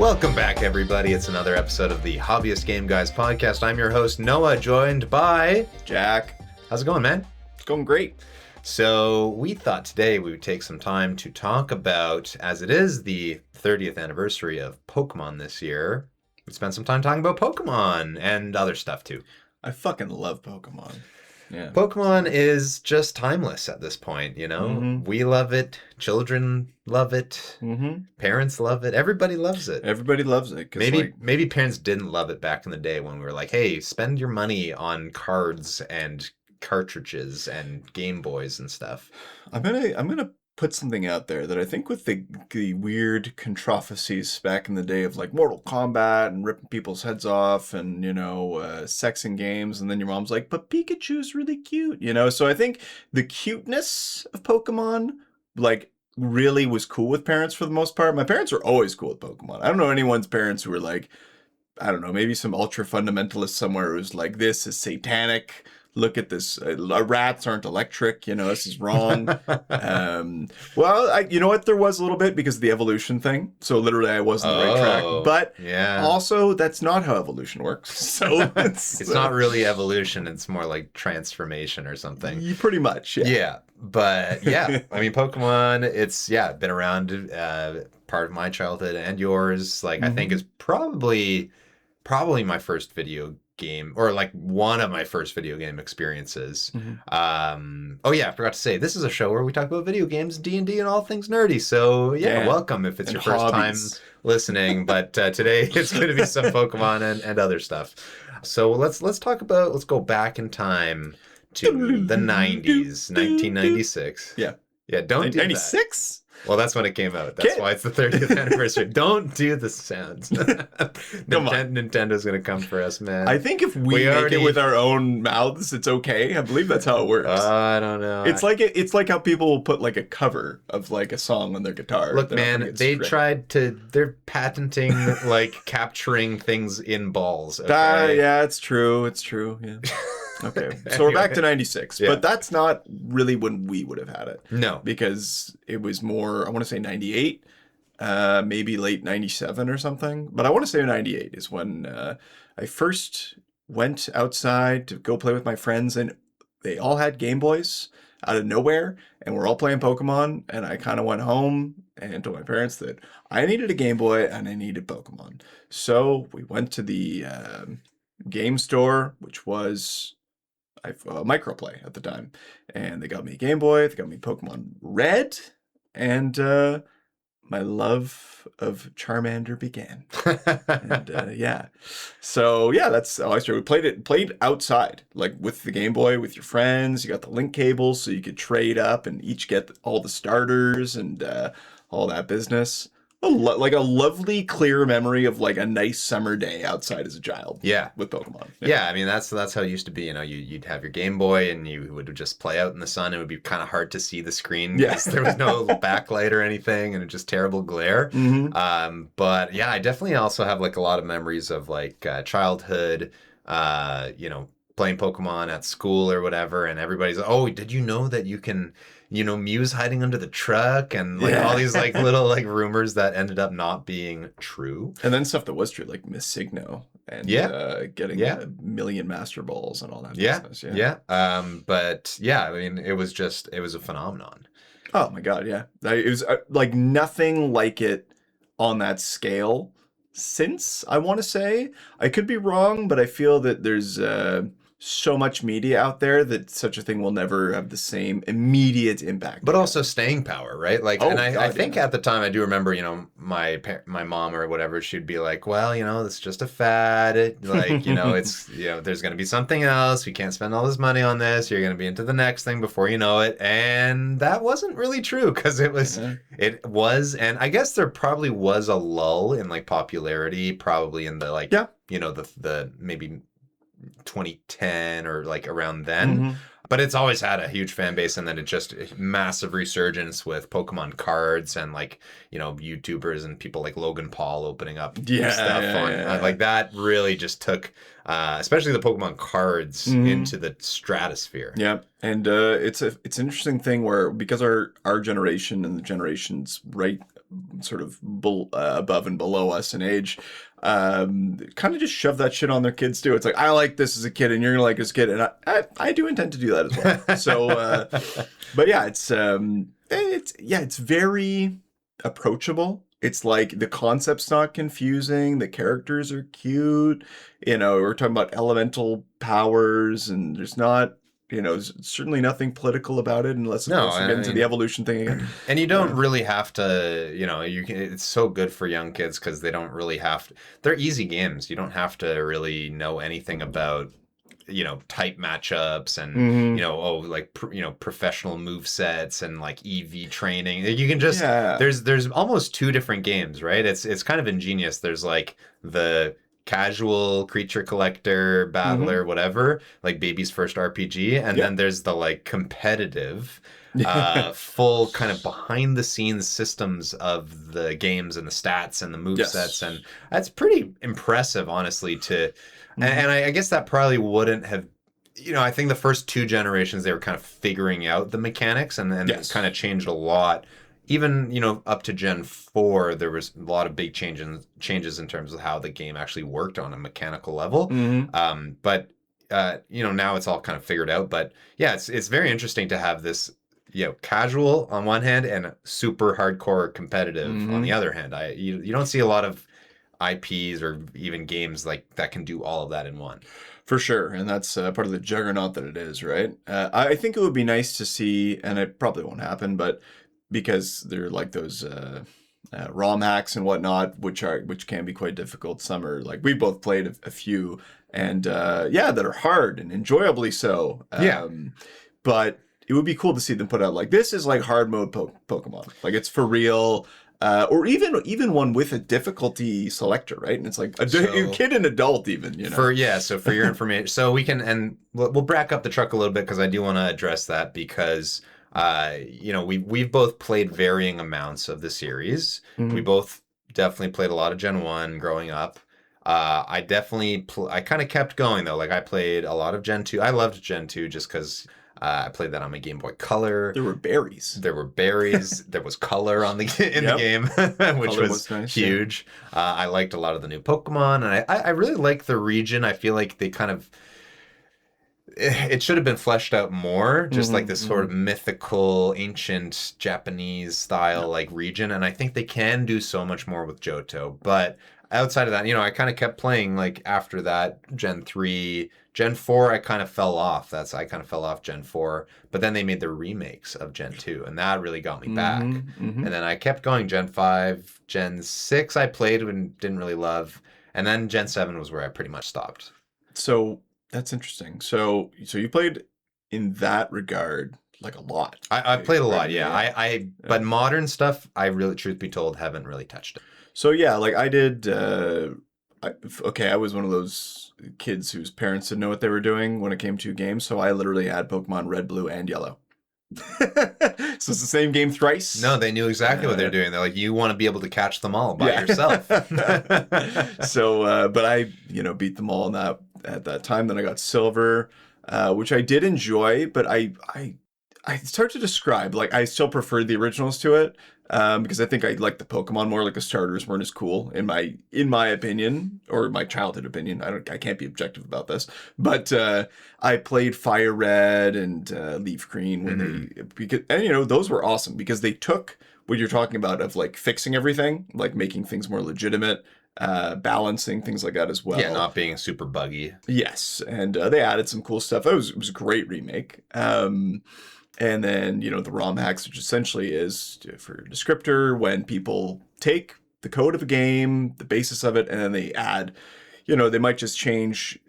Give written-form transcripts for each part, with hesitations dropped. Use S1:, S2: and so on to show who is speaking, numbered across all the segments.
S1: Welcome back, everybody. It's another episode of the Hobbyist Game Guys podcast. I'm your host, Noah, joined by
S2: Jack.
S1: How's it going, man?
S2: It's going great.
S1: So we thought today we would take some time to talk about, as it is the 30th anniversary of Pokemon this year, we'd spend some time talking about Pokemon and other stuff too.
S2: I fucking love Pokemon. Yeah.
S1: Pokemon is just timeless at this point, you know?
S2: Mm-hmm.
S1: We love it. Children love it.
S2: Mm-hmm.
S1: Parents love it. Everybody loves it.
S2: Everybody loves it.
S1: Maybe parents didn't love it back in the day when we were like, hey, spend your money on cards and cartridges and Game Boys and stuff.
S2: I'm gonna put something out there that I think with the weird controversies back in the day of like Mortal Kombat and ripping people's heads off and, sex in games, and then your mom's like, but Pikachu's really cute, So I think the cuteness of Pokemon, like, really was cool with parents for the most part. My parents were always cool with Pokemon. I don't know anyone's parents who were like, I don't know, maybe some ultra fundamentalist somewhere who's like, this is satanic. Look at this. Rats aren't electric. This is wrong. You know what? There was a little bit because of the evolution thing. So literally I was on the right track. But also that's not how evolution works. So
S1: it's not really evolution. It's more like transformation or something.
S2: Pretty much. Yeah.
S1: Yeah. But yeah, I mean, Pokemon, it's been around part of my childhood and yours. Like, I think is probably my first video game, or like one of my first video game experiences. I forgot to say, this is a show where we talk about video games, D&D, and all things nerdy. So welcome if it's your first time listening. But today it's going to be some Pokemon and other stuff. So let's go back in time to the 90s, 1996.
S2: Yeah,
S1: don't do
S2: 96?
S1: Well, that's when it came out. That's why it's the 30th anniversary. Don't do the sounds. Nintendo's going to come for us, man.
S2: I think if we make it with our own mouths, it's okay. I believe that's how it works.
S1: I don't know.
S2: It's like how people will put like a cover of like a song on their guitar.
S1: Look, man, they're patenting like capturing things in balls. Okay?
S2: Yeah, it's true. It's true. Yeah. Okay, so we're back to 96, but that's not really when we would have had it.
S1: No.
S2: Because it was more, I want to say 98, maybe late 97 or something. But I want to say 98 is when I first went outside to go play with my friends, and they all had Game Boys out of nowhere, and we're all playing Pokemon, and I kind of went home and told my parents that I needed a Game Boy and I needed Pokemon. So we went to the game store, which was Microplay at the time, and they got me a Game Boy, they got me Pokemon Red, and my love of Charmander began. And that's how I started. We played outside, like with the Game Boy, with your friends. You got the link cables, so you could trade up and each get all the starters and all that business. Like a lovely, clear memory of like a nice summer day outside as a child.
S1: Yeah,
S2: with Pokemon.
S1: Yeah, I mean that's how it used to be. You'd have your Game Boy and you would just play out in the sun. It would be kind of hard to see the screen because there was no backlight or anything, and it was just terrible glare. But yeah, I definitely also have like a lot of memories of like childhood. Playing Pokemon at school or whatever, and everybody's like, oh, did you know that you can, Mew's hiding under the truck, and like all these like little like rumors that ended up not being true.
S2: And then stuff that was true, like Miss Signo and getting a million Master Balls and all that business.
S1: But yeah, I mean, it was a phenomenon.
S2: Oh my God, yeah. It was like nothing like it on that scale since, I want to say. I could be wrong, but I feel that there's so much media out there that such a thing will never have the same immediate impact.
S1: But also staying power, right? Like, I think at the time, I do remember, my mom or whatever, she'd be like, well, it's just a fad. It's, there's going to be something else. We can't spend all this money on this. You're going to be into the next thing before you know it. And that wasn't really true because it was, and I guess there probably was a lull in like popularity, probably in the like, the maybe 2010 or like around then. But it's always had a huge fan base, and then it just massive resurgence with Pokemon cards and like, YouTubers and people like Logan Paul opening up stuff on like that really just took especially the Pokemon cards into the stratosphere.
S2: Yeah. And it's an interesting thing where because our generation and the generations right sort of above and below us in age, kind of just shove that shit on their kids too. It's like, I like this as a kid, and you're gonna like this kid, and I do intend to do that as well. So, but yeah, it's very approachable. It's like the concept's not confusing. The characters are cute. We're talking about elemental powers, and there's not, certainly nothing political about it, unless of
S1: No,
S2: course we get into the evolution thing again.
S1: And you don't really have to, it's so good for young kids because they don't really have to, they're easy games. You don't have to really know anything about, type matchups and, professional move sets and like EV training. You can just, there's almost two different games, right? It's kind of ingenious. There's like the casual creature collector, battler, whatever, like baby's first RPG. And then there's the like competitive, full kind of behind the scenes systems of the games and the stats and the move sets. And that's pretty impressive, honestly, and I guess that probably wouldn't have, I think the first two generations, they were kind of figuring out the mechanics and then it kind of changed a lot. Even, up to Gen 4, there was a lot of big changes in terms of how the game actually worked on a mechanical level. But, now it's all kind of figured out. But yeah, it's very interesting to have this, casual on one hand and super hardcore competitive on the other hand. You don't see a lot of IPs or even games like that can do all of that in one.
S2: For sure, and that's part of the juggernaut that it is, right? I think it would be nice to see, and it probably won't happen, but because they're like those ROM hacks and whatnot, which can be quite difficult. Some are like, we both played a few, and that are hard and enjoyably so. But it would be cool to see them put out like, this is like hard mode Pokemon, like it's for real. Or even one with a difficulty selector, right? And it's like a kid and adult even,
S1: So for your information, so we can, and we'll back up the truck a little bit because I do want to address that because, we've both played varying amounts of the series. We both definitely played a lot of Gen 1 growing up. I definitely, I kind of kept going though. Like I played a lot of Gen 2. I loved Gen 2 just because I played that on my Game Boy Color.
S2: There were berries.
S1: There was color on the game, which was nice, huge. I liked a lot of the new Pokemon, and I really like the region. I feel like they kind of, it should have been fleshed out more, just like this sort of mythical, ancient Japanese style like region. And I think they can do so much more with Johto. But outside of that, I kind of kept playing like after that Gen 3. Gen 4, I kind of fell off. I kind of fell off Gen 4. But then they made the remakes of Gen 2, and that really got me back. And then I kept going Gen 5. Gen 6 I played and didn't really love. And then Gen 7 was where I pretty much stopped.
S2: So that's interesting. So you played in that regard like a lot.
S1: I played a lot, yeah. But modern stuff, I really, truth be told, haven't really touched it.
S2: So yeah, like I did. I was one of those kids whose parents didn't know what they were doing when it came to games. So I literally had Pokemon Red, Blue, and Yellow. So it's the same game thrice.
S1: No, they knew exactly what they're doing. They're like, you want to be able to catch them all by yourself.
S2: So, but I, beat them all at that time. Then I got Silver, which I did enjoy, but it's hard to describe. Like, I still preferred the originals to it, because I think I liked the Pokemon more. Like the starters weren't as cool in my opinion, or my childhood opinion. I can't be objective about this, but I played Fire Red and Leaf Green when those were awesome because they took what you're talking about of like fixing everything, like making things more legitimate, balancing things like that as well.
S1: Yeah, not being super buggy.
S2: Yes, and they added some cool stuff. It was a great remake. And then, the ROM hacks, which essentially is, for descriptor, when people take the code of a game, the basis of it, and then they add, they might just change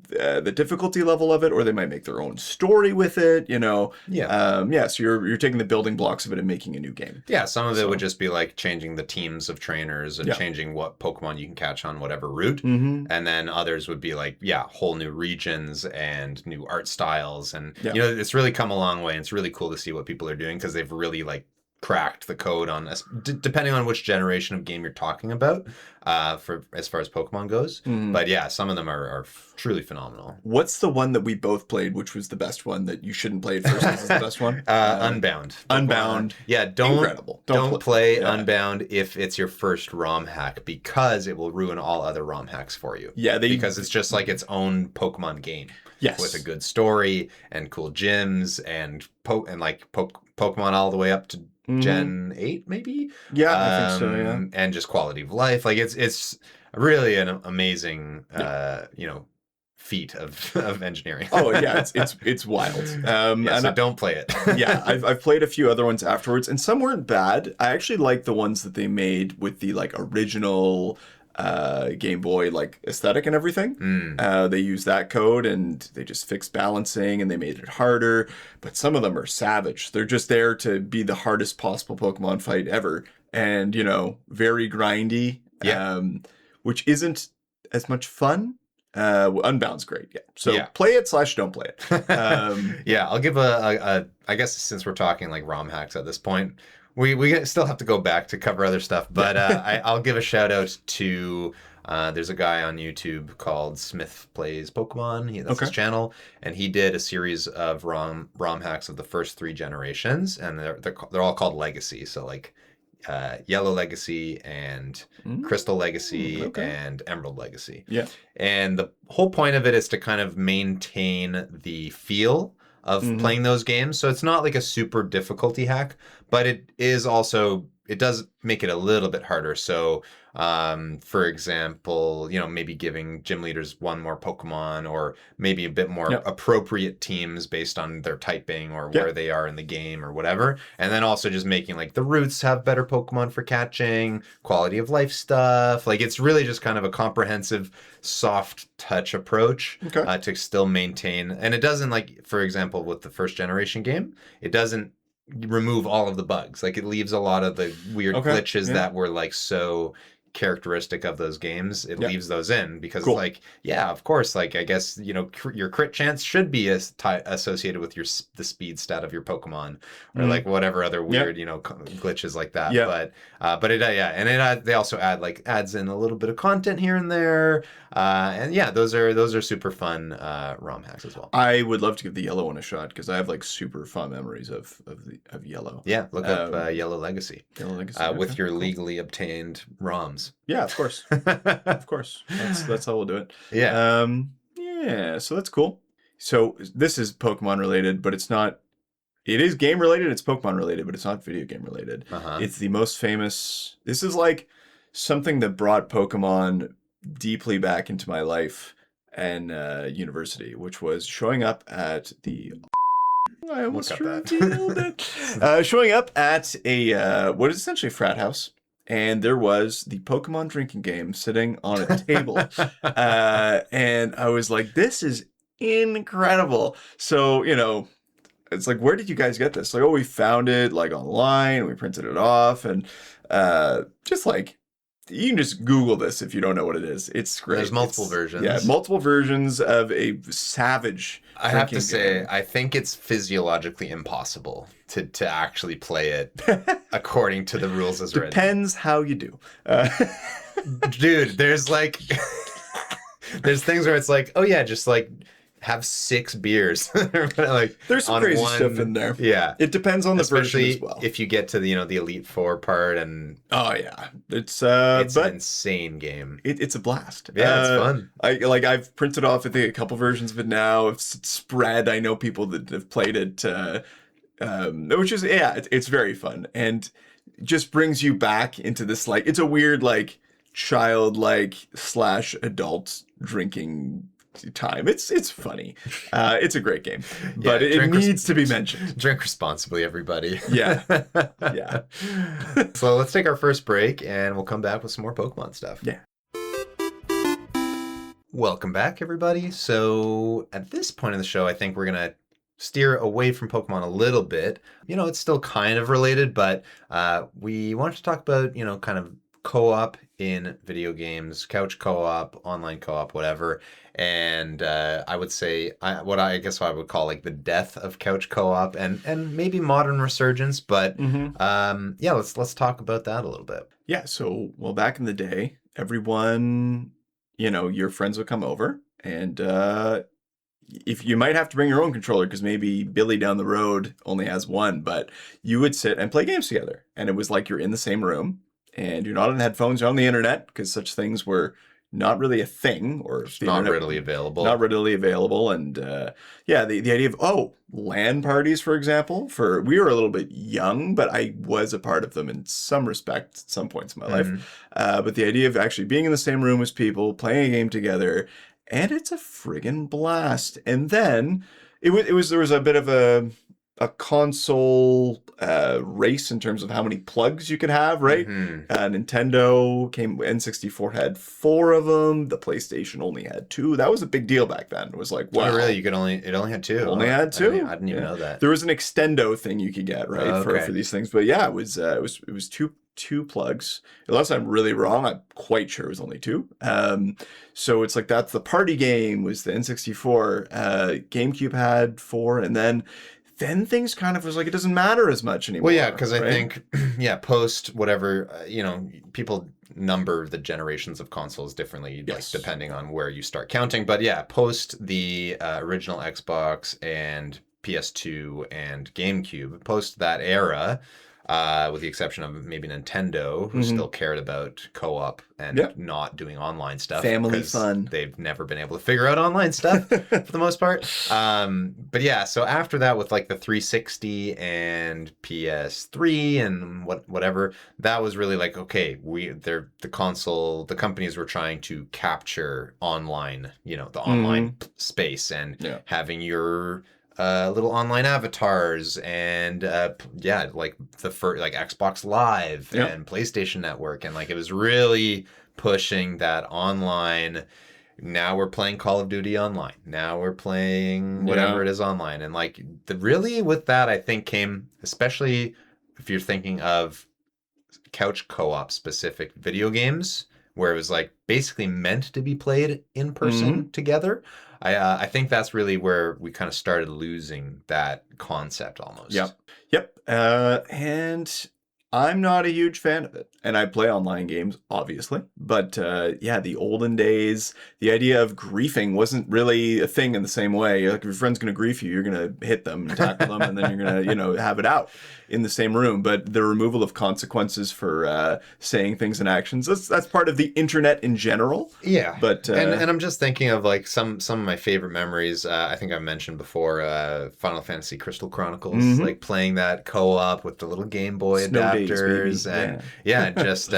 S2: the difficulty level of it, or they might make their own story with it, so you're taking the building blocks of it and making a new game.
S1: Yeah, some of it would just be like changing the teams of trainers and changing what Pokemon you can catch on whatever route. And then others would be like, whole new regions and new art styles. And, it's really come a long way. And it's really cool to see what people are doing because they've really like cracked the code on this, depending on which generation of game you're talking about, for as far as Pokemon goes. But yeah, some of them are truly phenomenal.
S2: What's the one that we both played, which was the best one that you shouldn't play it first? This is the best one.
S1: Unbound.
S2: Unbound.
S1: Yeah,
S2: Incredible.
S1: Don't play Unbound if it's your first ROM hack, because it will ruin all other ROM hacks for you.
S2: Yeah,
S1: because it's just like its own Pokemon game.
S2: Yes.
S1: With a good story and cool gyms and Pokemon all the way up to Gen 8, maybe?
S2: Yeah, I think so, yeah.
S1: And just quality of life. Like, it's really an amazing, feat of engineering.
S2: Oh, yeah, it's wild.
S1: So don't play it.
S2: Yeah, I've played a few other ones afterwards, and some weren't bad. I actually like the ones that they made with the, like, original Game Boy like aesthetic and everything. They used that code and they just fixed balancing and they made it harder, but some of them are savage. They're just there to be the hardest possible Pokemon fight ever, and very grindy. Which isn't as much fun. Unbound's great. Yeah, so play it / don't play it.
S1: Yeah, I'll give a I guess, since we're talking like ROM hacks at this point, we still have to go back to cover other stuff, but I'll give a shout out to there's a guy on YouTube called Smith Plays Pokemon. That's his channel, and he did a series of ROM hacks of the first 3 generations, and they're all called Legacy. So like Yellow Legacy and Crystal Legacy and Emerald Legacy.
S2: Yeah,
S1: and the whole point of it is to kind of maintain the feel of playing those games. So it's not like a super difficulty hack, but it does make it a little bit harder. So, for example, maybe giving gym leaders one more Pokemon, or maybe a bit more appropriate teams based on their typing or where they are in the game or whatever. And then also just making like the routes have better Pokemon for catching, quality of life stuff. Like, it's really just kind of a comprehensive soft touch approach to still maintain. And it doesn't, like, for example, with the first generation game, it doesn't remove all of the bugs. Like, it leaves a lot of the weird glitches that were like so characteristic of those games. It leaves those in because like, yeah, of course, like, I guess, your crit chance should be associated with the speed stat of your Pokemon, or like whatever other weird glitches like that. But they also adds in a little bit of content here and there, and those are super fun ROM hacks as well.
S2: I would love to give the yellow one a shot because I have like super fun memories of yellow.
S1: Yeah, look up Yellow Legacy.
S2: Yellow Legacy
S1: with your legally obtained ROMs.
S2: Yeah, of course. Of course. That's how we'll do it.
S1: Yeah.
S2: So that's cool. So this is Pokemon related, but it's not. It is game related, it's Pokemon related, but it's not video game related. It's the most famous. This is like something that brought Pokemon deeply back into my life and university, which was showing up at the. I almost revealed it. Showing up at a what is essentially a frat house. And there was the Pokemon drinking game sitting on a table. And I was like, this is incredible. So, it's like, where did you guys get this? Like, we found it like online. We printed it off. And just like, you can just Google this if you don't know what it is. It's great.
S1: There's multiple versions.
S2: Yeah, multiple versions of a savage.
S1: I have to say, I think it's physiologically impossible to actually play it according to the rules as written.
S2: Depends how you do.
S1: Dude, there's like, there's things where it's like, oh yeah, just like have 6 beers. Like,
S2: there's some crazy stuff in there.
S1: Yeah,
S2: it depends on the version as well.
S1: If you get to the the Elite Four part, and
S2: oh yeah, it's
S1: an insane game.
S2: It's a blast.
S1: Yeah, it's fun.
S2: I've printed off, I think, a couple versions of it now. It's spread. I know people that have played it, which is it's very fun and just brings you back into this, like, it's a weird like childlike / adult drinking time. It's funny. It's a great game, but it needs to be mentioned.
S1: Drink responsibly, everybody.
S2: Yeah.
S1: So let's take our first break and we'll come back with some more Pokemon stuff.
S2: Yeah.
S1: Welcome back, everybody. So at this point in the show, I think we're gonna steer away from Pokemon a little bit. It's still kind of related, but we wanted to talk about kind of co-op in video games, couch co-op, online co-op, whatever. And I would say what I guess I would call like the death of couch co-op and maybe modern resurgence. But
S2: Mm-hmm.
S1: yeah, let's talk about that a little bit.
S2: Yeah, so, well, back in the day, everyone, your friends would come over, and if you might have to bring your own controller because maybe Billy down the road only has one, but you would sit and play games together. And it was like you're in the same room and you're not on headphones, you're on the internet because such things were not really a thing, or
S1: It's
S2: the
S1: not
S2: internet
S1: readily available.
S2: not readily available. And yeah, the idea of, LAN parties, for example, we were a little bit young, but I was a part of them in some respect at some points in my life. But the idea of actually being in the same room as people, playing a game together, and it's a friggin' blast. And then there was a bit of a console race in terms of how many plugs you could have, right? Nintendo N64 had 4 of them. The PlayStation only had 2. That was a big deal back then. It was like, wow.
S1: Oh, really? It only had 2.
S2: Only had 2.
S1: I didn't even know that.
S2: There was an extendo thing you could get, right, for these things. But yeah, it was 2 plugs. Unless I'm really wrong, I'm quite sure it was only 2. So it's like that's the party game was the N64. GameCube had 4, and then things kind of was like it doesn't matter as much anymore.
S1: Well, yeah, because
S2: right?
S1: I think post whatever people number the generations of consoles differently, like depending on where you start counting. But yeah, post the original Xbox and PS2 and GameCube, post that era. With the exception of maybe Nintendo, who still cared about co-op and not doing online stuff.
S2: Family fun.
S1: They've never been able to figure out online stuff for the most part. But yeah, so after that with like the 360 and PS3 and whatever, that was really like, okay, the companies were trying to capture online, the online space and having your little online avatars and like the first like Xbox Live and PlayStation Network, and like it was really pushing that online. Now we're playing Call of Duty online. Now we're playing whatever it is online, and like really with that I think came, especially if you're thinking of couch co-op specific video games where it was like basically meant to be played in person together. I think that's really where we kind of started losing that concept almost.
S2: Yep. And I'm not a huge fan of it. And I play online games, obviously. But the olden days, the idea of griefing wasn't really a thing in the same way. Like if your friend's going to grief you, you're going to hit them and tackle them, and then you're going to, have it out in the same room. But the removal of consequences for saying things and actions, that's part of the internet in general.
S1: Yeah.
S2: But
S1: and I'm just thinking of like some of my favorite memories. I think I mentioned before Final Fantasy Crystal Chronicles, like playing that co-op with the little Game Boy adapters and just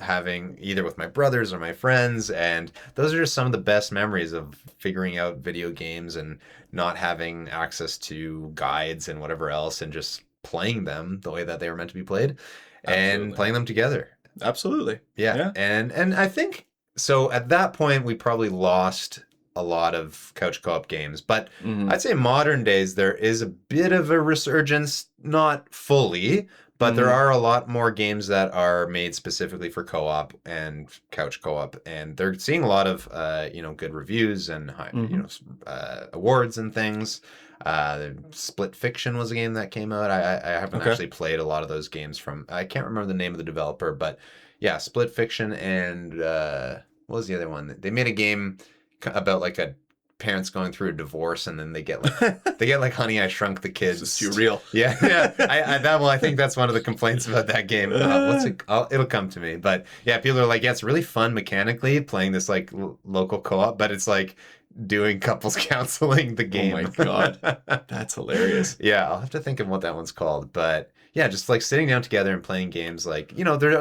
S1: having either with my brothers or my friends, and those are just some of the best memories of figuring out video games and not having access to guides and whatever else, and just playing them the way that they were meant to be played. And playing them together.
S2: Absolutely.
S1: Yeah. And I think so at that point we probably lost a lot of couch co-op games, but I'd say modern days there is a bit of a resurgence, not fully, but there are a lot more games that are made specifically for co-op and couch co-op, and they're seeing a lot of good reviews and awards and things. Split Fiction was a game that came out. I haven't actually played a lot of those games from. I can't remember the name of the developer, but yeah, Split Fiction and what was the other one? They made a game about like a parents going through a divorce, and then they get like Honey, I Shrunk the Kids.
S2: It's too real.
S1: Yeah. I think that's one of the complaints about that game. It'll come to me, but yeah, people are like, yeah, it's really fun mechanically playing this like local co-op, but it's like doing couples counseling the game.
S2: Oh my god, that's hilarious.
S1: Yeah, I'll have to think of what that one's called, but yeah, just like sitting down together and playing games. Like there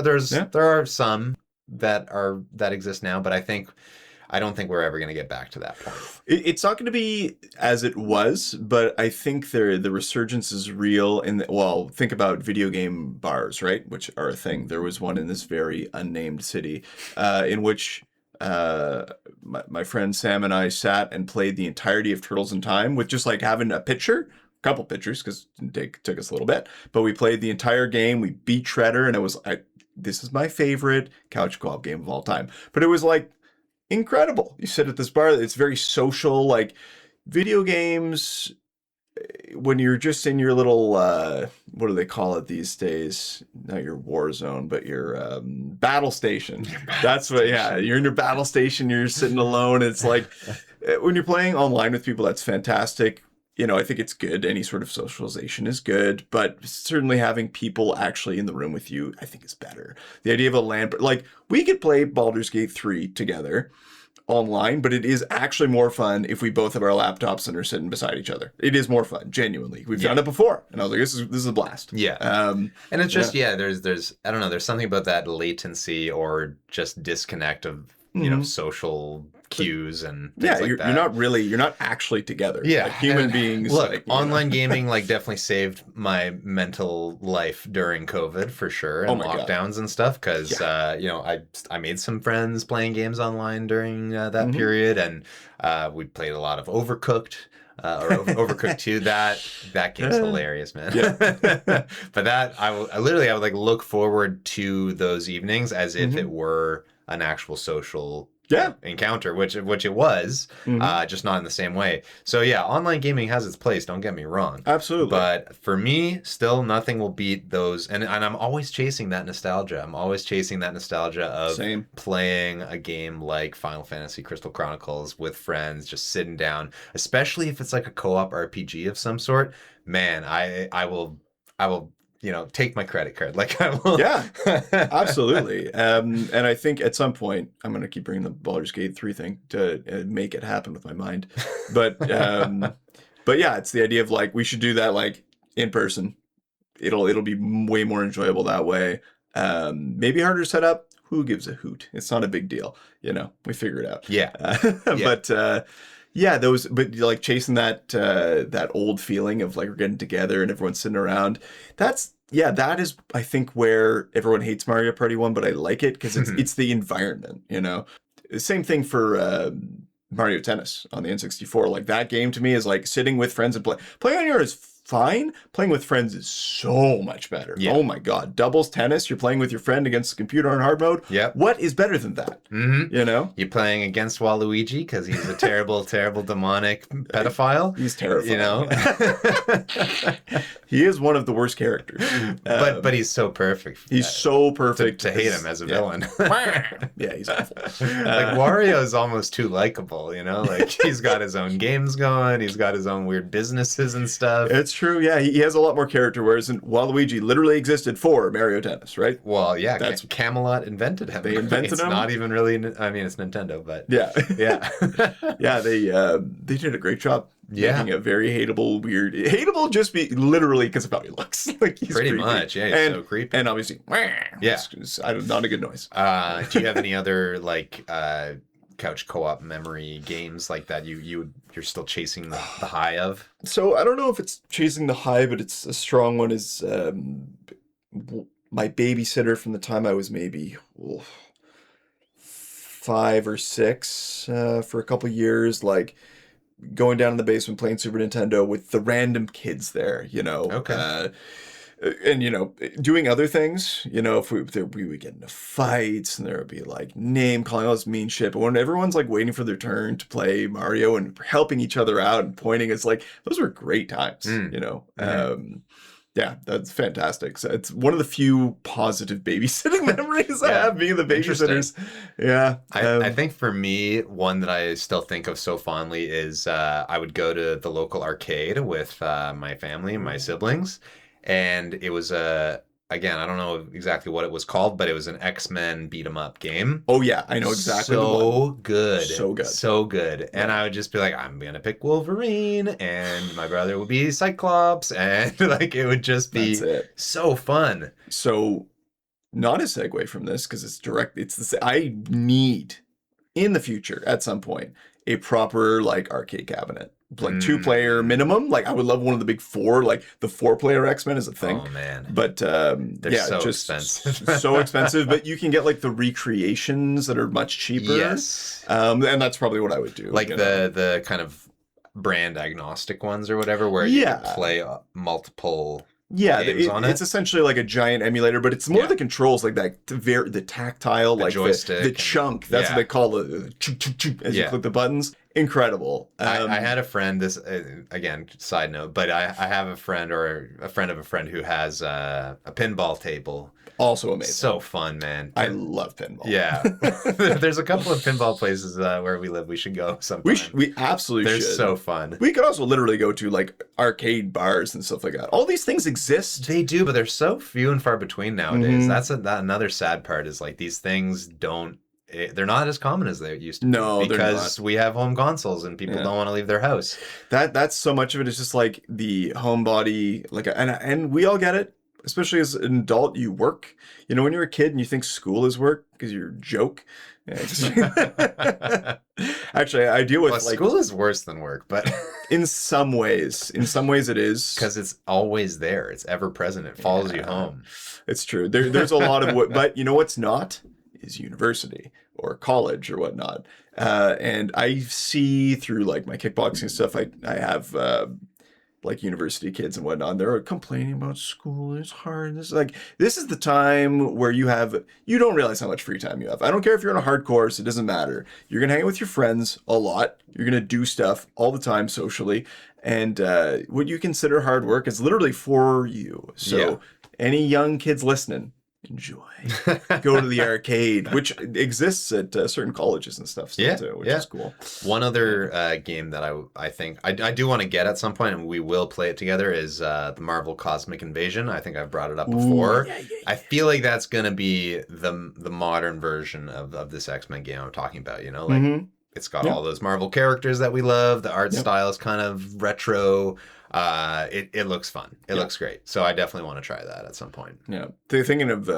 S1: are some that exist now, but I don't think we're ever going to get back to that point.
S2: It's not going to be as it was, but I think the resurgence is real. Think about video game bars, right? Which are a thing. There was one in this very unnamed city in which my friend Sam and I sat and played the entirety of Turtles in Time with just like having a couple pitchers, because it took us a little bit. But we played the entire game. We beat Shredder, and it was this is my favorite couch co-op game of all time. But it was like incredible. You sit at this bar, it's very social, like video games when you're just in your little what do they call it these days? Not your war zone, but your battle station. That's what, yeah, you're in your battle station, you're sitting alone. It's like when you're playing online with people, that's fantastic. You know, I think it's good. Any sort of socialization is good, but certainly having people actually in the room with you, I think is better. The idea of a LAN, like we could play Baldur's Gate 3 together online, but it is actually more fun if we both have our laptops and are sitting beside each other. It is more fun, genuinely. We've done it before, and I was like, this is a blast.
S1: Yeah. And it's just there's I don't know, there's something about that latency or just disconnect of you know social cues and things like that.
S2: You're not actually together.
S1: Yeah,
S2: like human beings.
S1: Look,
S2: like,
S1: online gaming like definitely saved my mental life during COVID for sure, and lockdowns and stuff. Because you know, I made some friends playing games online during that period, and we played a lot of Overcooked. Or Overcooked 2. That game's hilarious, man. Yeah. But that I would like look forward to those evenings as if it were an actual social encounter, which it was, just not in the same way. So yeah, online gaming has its place, don't get me wrong.
S2: Absolutely.
S1: But for me, still nothing will beat those, and I'm always chasing that nostalgia. I'm always chasing that nostalgia of playing a game like Final Fantasy Crystal Chronicles with friends, just sitting down, especially if it's like a co-op RPG of some sort. Man, I will you know, take my credit card. Like I will.
S2: Yeah, absolutely. And I think at some point, I'm going to keep bringing the Baldur's Gate 3 thing to make it happen with my mind. But yeah, it's the idea of like, we should do that like in person. It'll be way more enjoyable that way. Maybe harder to set up. Who gives a hoot? It's not a big deal. You know, we figure it out.
S1: Yeah.
S2: But yeah, but like chasing that old feeling of like we're getting together and everyone's sitting around. That is, I think, where everyone hates Mario Party 1, but I like it because it's the environment, you know? Same thing for Mario Tennis on the N64. Like, that game to me is like sitting with friends and playing on yours is fine. Playing with friends is so much better. Yeah. Oh my God. Doubles tennis, you're playing with your friend against the computer on hard mode.
S1: Yeah.
S2: What is better than that? You know?
S1: You're playing against Waluigi because he's a terrible, terrible demonic pedophile.
S2: He's terrifying.
S1: You know?
S2: He is one of the worst characters.
S1: But he's so perfect.
S2: He's so perfect.
S1: To hate him as a villain.
S2: Yeah, he's awful.
S1: Like, Wario is almost too likable, you know? Like, he's got his own games going. He's got his own weird businesses and stuff.
S2: It's true, yeah. He has a lot more character, whereas Waluigi literally existed for Mario Tennis, right?
S1: Well, yeah, that's Camelot invented him.
S2: They invented him?
S1: It's not even really, I mean, it's Nintendo, but...
S2: Yeah.
S1: Yeah.
S2: Yeah, they did a great job making a very hateable, weird... Hateable just be literally because of how he looks. Like, he's
S1: pretty
S2: creepy.
S1: much, yeah, he's so creepy.
S2: And obviously, it's not a good noise.
S1: Do you have any other, like... couch co-op memory games like that you're still chasing the high of?
S2: So I don't know if it's chasing the high, but it's a strong one. Is my babysitter from the time I was maybe 5 or 6 for a couple years, like going down in the basement playing Super Nintendo with the random kids there, you know.
S1: Okay.
S2: And, you know, doing other things, you know, if we would get into fights and there would be like name calling, all this mean shit. But when everyone's like waiting for their turn to play Mario and helping each other out and pointing, it's like, those were great times, you know. Yeah, that's fantastic. So it's one of the few positive babysitting memories I have, being the babysitters. Yeah.
S1: I think for me, one that I still think of so fondly is I would go to the local arcade with my family and my siblings. And it was again, I don't know exactly what it was called, but it was an X-Men beat 'em up game.
S2: Oh yeah, I know exactly.
S1: So good.
S2: So good.
S1: Yeah. And I would just be like, I'm gonna pick Wolverine, and my brother would be Cyclops, and like it would just be so fun.
S2: So, not a segue from this because it's direct. It's the I need in the future at some point a proper like arcade cabinet. Like 2-player minimum. Like I would love one of the big 4. Like the 4-player X-Men is a thing.
S1: Oh man!
S2: But
S1: they're so expensive.
S2: So expensive. But you can get like the recreations that are much cheaper.
S1: Yes.
S2: And that's probably what I would do.
S1: Like the kind of brand agnostic ones or whatever, where you can play multiple
S2: Yeah,
S1: games on
S2: it's
S1: it.
S2: essentially like a giant emulator, but it's more the controls, like that, the tactile,
S1: The
S2: like the
S1: joystick.
S2: chunk. That's what they call it, as you click the buttons. Incredible.
S1: I had a friend, this again, side note, but I have a friend or a friend of a friend who has a pinball table.
S2: Also amazing.
S1: So fun, man.
S2: I love pinball.
S1: Yeah. There's a couple of pinball places where we live. We should go sometime.
S2: We absolutely should.
S1: They're so fun.
S2: We could also literally go to like arcade bars and stuff like that. All these things exist.
S1: They do, but they're so few and far between nowadays. That's another sad part is like these things they're not as common as they used to be because we have home consoles and people don't want to leave their house.
S2: That's so much of it is just like the homebody, like, and we all get it. Especially as an adult, you work. You know, when you're a kid and you think school is work because you're a joke. Actually, I deal with like
S1: school is worse than work, but
S2: in some ways it is
S1: because it's always there. It's ever present. It follows you home.
S2: It's true. There's a lot of but you know what's not is university or college or whatnot. And I see through like my kickboxing stuff. I have. Like university kids and whatnot, they're complaining about school. It's hard. This is the time where you don't realize how much free time you have. I don't care if you're on a hard course, it doesn't matter. You're gonna hang out with your friends a lot. You're gonna do stuff all the time socially, and what you consider hard work is literally for you. So any young kids listening, enjoy. Go to the arcade, which exists at certain colleges and stuff still too, which is cool.
S1: One other game that I think I do want to get at some point, and we will play it together, is the Marvel Cosmic Invasion. I think I've brought it up before. I feel like that's going to be the modern version of this X-Men game I'm talking about, you know? Like it's got all those Marvel characters that we love. The art style is kind of retro. It looks fun. It looks great. So I definitely want to try that at some point.
S2: Yeah. Thinking of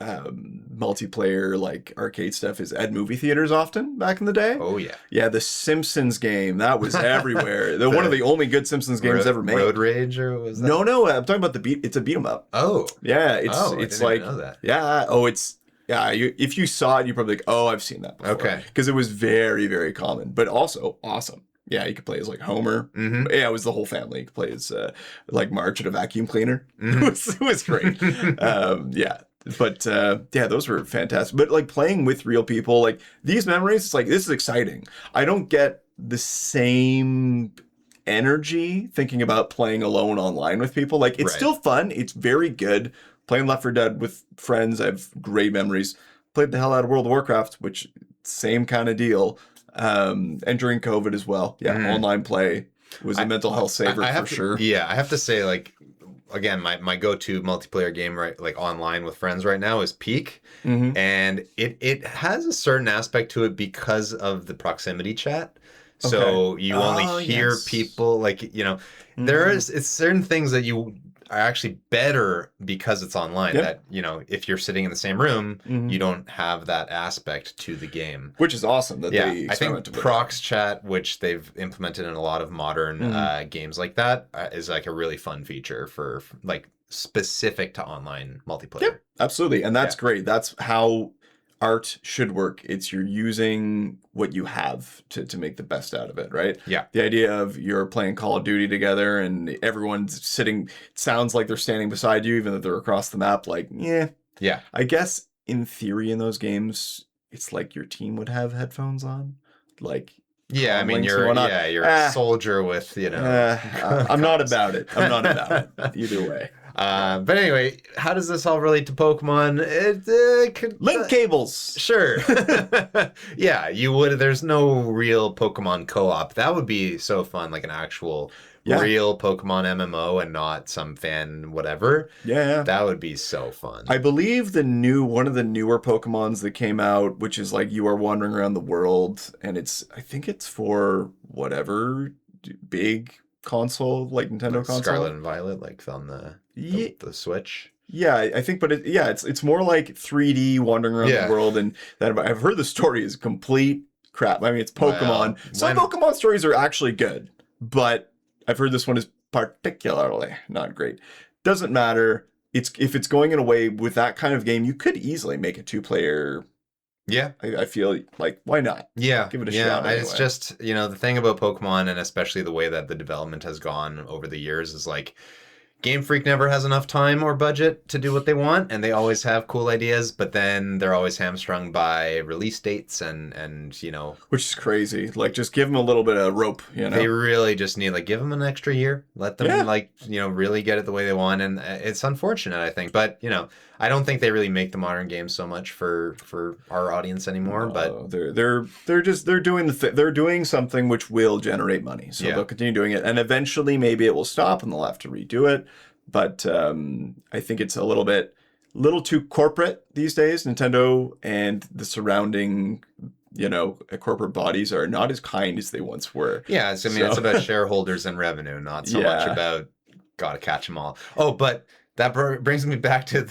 S2: multiplayer like arcade stuff is at movie theaters often back in the day.
S1: Oh yeah.
S2: Yeah, the Simpsons game, that was everywhere. One of the only good Simpsons games ever made.
S1: Road Rage, or was that?
S2: No, I'm talking about it's a beat 'em up.
S1: Oh.
S2: Yeah,
S1: I
S2: it's like
S1: know that.
S2: Yeah, if you saw it, you're probably like, "Oh, I've seen that before."
S1: Okay.
S2: Because it was very, very common, but also awesome. Yeah, you could play as like Homer. Yeah, it was the whole family. You could play as like Marge at a vacuum cleaner. It was great. But those were fantastic. But like playing with real people, like these memories, it's like, this is exciting. I don't get the same energy thinking about playing alone online with people. Like it's still fun. It's very good. Playing Left 4 Dead with friends, I have great memories. Played the hell out of World of Warcraft, which same kind of deal. And during COVID as well. Yeah, online play was a mental health saver for sure.
S1: Yeah, I have to say, like, again, my go-to multiplayer game, right, like online with friends right now, is Peak. And it has a certain aspect to it because of the proximity chat. So you only hear people, like, you know, it's certain things that you are actually better because it's online. That, you know, if you're sitting in the same room, you don't have that aspect to the game.
S2: Which is awesome that they experimented with.
S1: I think prox chat, which they've implemented in a lot of modern games like that, is like a really fun feature for like specific to online multiplayer.
S2: Yep, absolutely. And that's great. That's how art should work. It's you're using what you have to make the best out of it, right?
S1: Yeah.
S2: The idea of you're playing Call of Duty together and everyone's sitting, sounds like they're standing beside you, even though they're across the map. Like, yeah. I guess in theory in those games, it's like your team would have headphones on. Like,
S1: yeah, I mean, you're a soldier with, you know.
S2: I'm not about it. Either way.
S1: But anyway, how does this all relate to Pokemon?
S2: Link cables.
S1: Sure. Yeah, you would. There's no real Pokemon co-op. That would be so fun, like an actual real Pokemon MMO and not some fan whatever.
S2: Yeah.
S1: That would be so fun.
S2: I believe one of the newer Pokemons that came out, which is like you are wandering around the world, and I think it's for whatever big console, like Nintendo console.
S1: Scarlet and Violet, like on the Switch.
S2: Yeah, I think, but it's more like 3D wandering around the world, and that I've heard the story is complete crap. I mean, it's Pokemon. Well, some Pokemon stories are actually good, but I've heard this one is particularly not great. Doesn't matter. If it's going in a way with that kind of game, you could easily make a 2-player.
S1: Yeah.
S2: I feel like, why not?
S1: Yeah.
S2: Give it a shot. Anyway.
S1: It's just, you know, the thing about Pokemon, and especially the way that the development has gone over the years, is like, Game Freak never has enough time or budget to do what they want, and they always have cool ideas, but then they're always hamstrung by release dates and
S2: Which is crazy. Like, just give them a little bit of rope,
S1: they really just need, like, give them an extra year, let them
S2: Yeah.
S1: like really get it the way they want, and it's unfortunate, I think, but I don't think they really make the modern games so much for our audience anymore. But
S2: they're doing something which will generate money, so they'll continue doing it, and eventually maybe it will stop and they'll have to redo it. But I think it's a little too corporate these days. Nintendo and the surrounding corporate bodies are not as kind as they once were.
S1: Yeah, it's about shareholders and revenue, not so much about gotta catch them all. Oh, but that brings me back to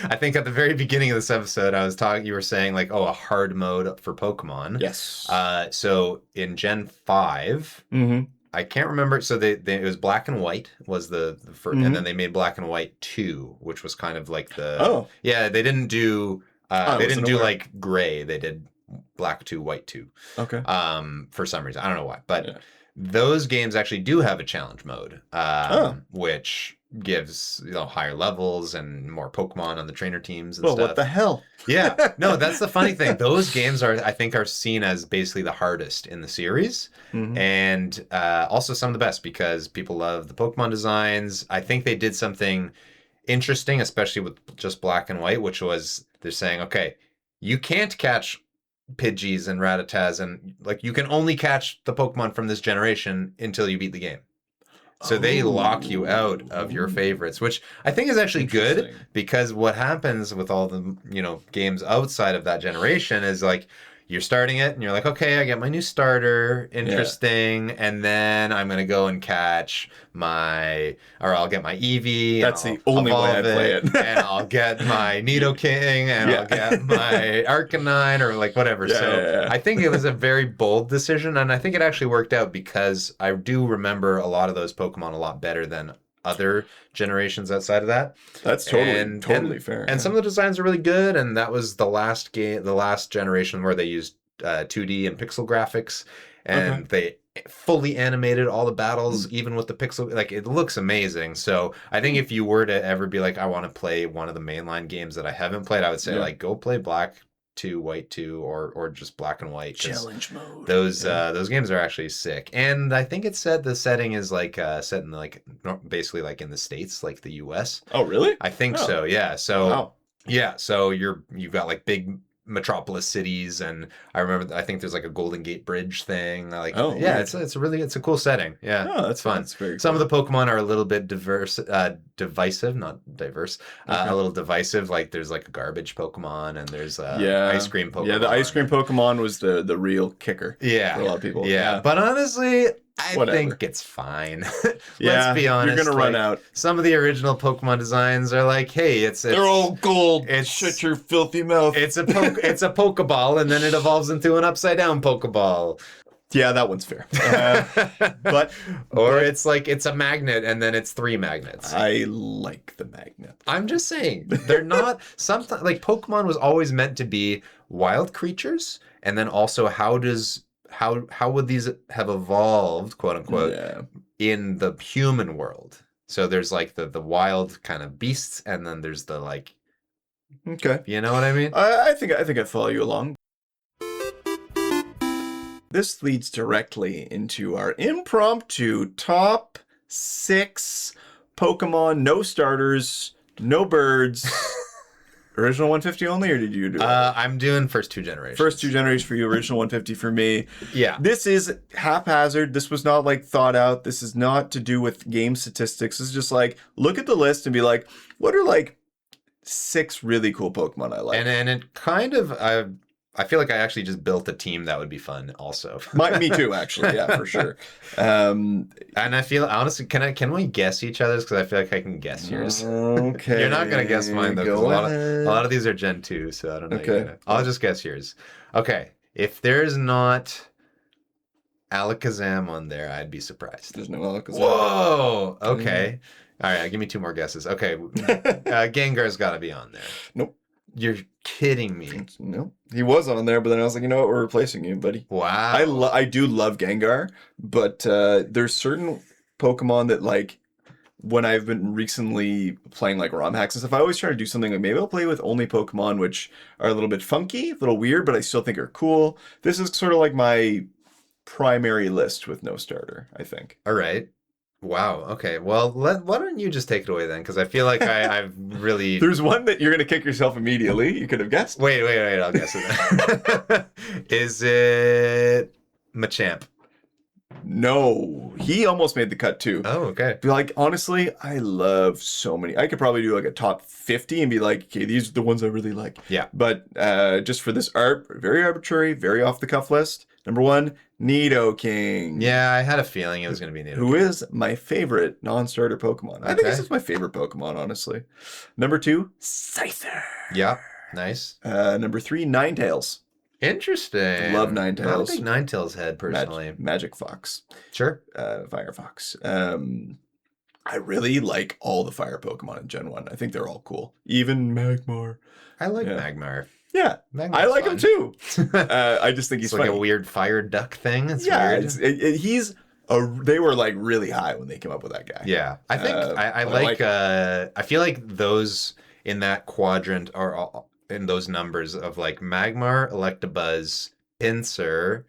S1: I think at the very beginning of this episode, you were saying like, a hard mode for Pokemon.
S2: Yes.
S1: So in Gen 5, I can't remember. So it was Black and White was the first, and then they made Black and White 2, which was kind of like they didn't do like Gray. They did Black 2, White 2.
S2: Okay.
S1: For some reason, I don't know why, but those games actually do have a challenge mode, which gives higher levels and more Pokemon on the trainer teams and stuff.
S2: What the hell?
S1: Yeah, no, that's the funny thing. Those games I think are seen as basically the hardest in the series, and also some of the best because people love the Pokemon designs. I think they did something interesting, especially with just Black and White, which was they're saying, okay, you can't catch Pidgeys and Rattatas, and like you can only catch the Pokemon from this generation until you beat the game. So they lock you out of your favorites, which I think is actually good because what happens with all the games outside of that generation is like you're starting it and you're like, okay, I get my new starter, interesting, and then I'm gonna go and I'll get my Eevee.
S2: That's the only way I play it.
S1: And I'll get my Nidoking and I'll get my Arcanine or like whatever. I think it was a very bold decision, and I think it actually worked out because I do remember a lot of those Pokemon a lot better than other generations outside of that.
S2: That's totally fair.
S1: And some of the designs are really good, and that was the last generation where they used 2D and pixel graphics, and they fully animated all the battles, even with the pixel. Like, it looks amazing. So I think if you were to ever be like, I want to play one of the mainline games that I haven't played, I would say like go play Black 2, White 2, or just Black and White.
S2: Challenge mode.
S1: Those games are actually sick, and I think it said the setting is like set in like basically like in the States, like the U.S.
S2: Oh, really?
S1: I think so. Yeah. So so you've got like big metropolis cities, and I think there's like a Golden Gate Bridge thing. Like, it's a cool setting. Yeah,
S2: that's fun. It's very cool.
S1: Some of the Pokemon are a little bit divisive, not diverse. A little divisive. Like there's like a garbage Pokemon, and there's ice cream Pokemon.
S2: Yeah, the ice cream Pokemon was the real kicker.
S1: Yeah,
S2: for a lot of people.
S1: Yeah, but honestly, I think it's fine. Let's be honest.
S2: You're gonna run out.
S1: Some of the original Pokemon designs are like, hey, they're
S2: all gold. Shut your filthy mouth.
S1: It's a Pokeball, and then it evolves into an upside down Pokeball.
S2: Yeah, that one's fair.
S1: It's like it's a magnet, and then it's 3 magnets.
S2: I like the magnet.
S1: I'm just saying they're not. Sometimes like Pokemon was always meant to be wild creatures, and then also how would these have evolved, quote unquote, in the human world? So there's like the wild kind of beasts, and then there's the like.
S2: Okay.
S1: You know what I mean?
S2: I think I follow you along. This leads directly into our impromptu top 6 Pokemon, no starters, no birds. Original 150 only, or did you do it?
S1: I'm doing first 2 generations.
S2: First 2 generations for you, original 150 for me.
S1: Yeah.
S2: This is haphazard. This was not like thought out. This is not to do with game statistics. This is just like, look at the list and be like, what are like 6 really cool Pokemon I like?
S1: And it kind of, I feel like I actually just built a team that would be fun also.
S2: Me too, actually. Yeah, for sure.
S1: And I feel, honestly, can we guess each other's? Because I feel like I can guess yours.
S2: Okay.
S1: You're not going to guess mine, though. A lot of these are Gen 2, so I don't know.
S2: Okay.
S1: I'll just guess yours. Okay. If there's not Alakazam on there, I'd be surprised.
S2: There's no Alakazam.
S1: Whoa! Okay. All right, give me 2 more guesses. Okay. Gengar's got to be on there.
S2: Nope.
S1: You're kidding me.
S2: No, he was on there, but then I was like, you know what, we're replacing you, buddy.
S1: Wow.
S2: I do love Gengar, but there's certain Pokemon that like when I've been recently playing like ROM hacks and stuff, I always try to do something like maybe I'll play with only Pokemon which are a little bit funky, a little weird, but I still think are cool. This is sort of like my primary list with no starter, I think.
S1: All right. Wow. Okay. Well, why don't you just take it away then? Because I feel like I've really.
S2: There's one that you're going to kick yourself immediately. You could have guessed.
S1: Wait. I'll guess it. Is it Machamp?
S2: No, he almost made the cut too.
S1: Oh, okay.
S2: Be like, honestly, I love so many. I could probably do like a top 50 and be like, okay, these are the ones I really like.
S1: Yeah.
S2: But just for this very arbitrary, very off the cuff list. Number 1, Nidoking.
S1: Yeah, I had a feeling it was going to be Nidoking.
S2: Who is my favorite non-starter Pokemon. I think this is my favorite Pokemon, honestly. Number 2, Scyther.
S1: Yeah, nice.
S2: Number 3, Ninetales.
S1: Interesting.
S2: Love Ninetales.
S1: I'm a big Ninetales head, personally.
S2: Magic Fox.
S1: Sure.
S2: Firefox. I really like all the fire Pokemon in Gen 1. I think they're all cool. Even Magmar.
S1: I like Magmar.
S2: Yeah,
S1: Magmar's
S2: I like
S1: fun.
S2: him too. I just think he's
S1: like
S2: funny.
S1: A weird fire duck thing. It's weird.
S2: They were like really high when they came up with that guy.
S1: Yeah, I think I like. I feel like those in that quadrant are all, in those numbers of like Magmar, Electabuzz, Pinsir,